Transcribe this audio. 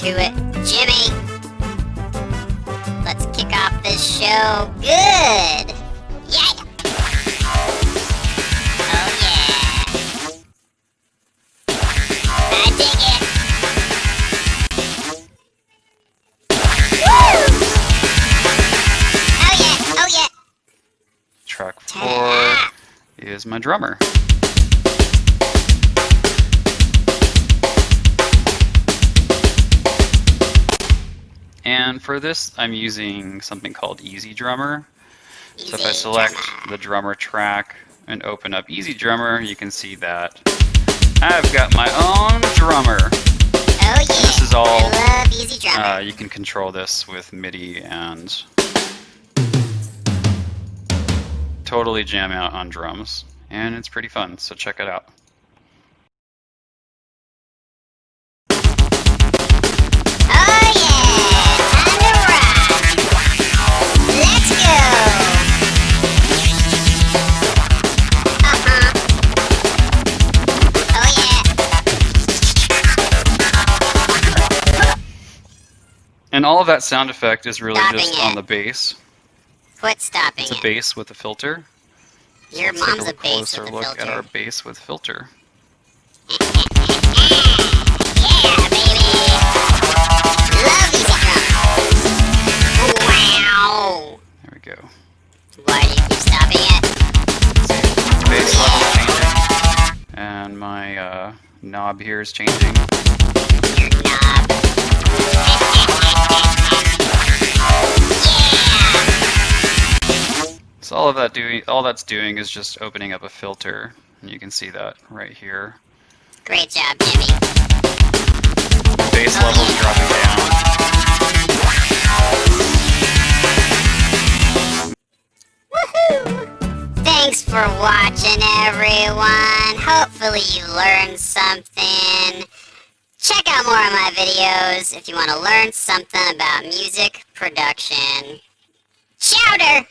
to it. Jimmy! Let's kick off this show good! Yeah! Oh yeah! I dig it! Woo! Oh yeah! Oh yeah! Track 4 is my drummer. And for this, I'm using something called Easy Drummer. So if I select the drummer track and open up Easy Drummer, you can see that I've got my own drummer. Oh yeah! This is all. I love Easy Drummer. You can control this with MIDI and totally jam out on drums, and it's pretty fun. So check it out. And all of that sound effect is really just on the bass. Quit stopping it. It's a bass with a filter. Your mom's a bass with a filter. Let's take a closer look at our bass with filter. Yeah, baby! Love Easy Drummer! Wow! There we go. Why do you keep stopping it? Bass level changing. And my knob here is changing. Your knob. So all that's doing is just opening up a filter, and you can see that right here. Great job, Jimmy. The bass level's dropping down. Woohoo! Thanks for watching, everyone. Hopefully you learned something. Check out more of my videos if you want to learn something about music production. Chowder!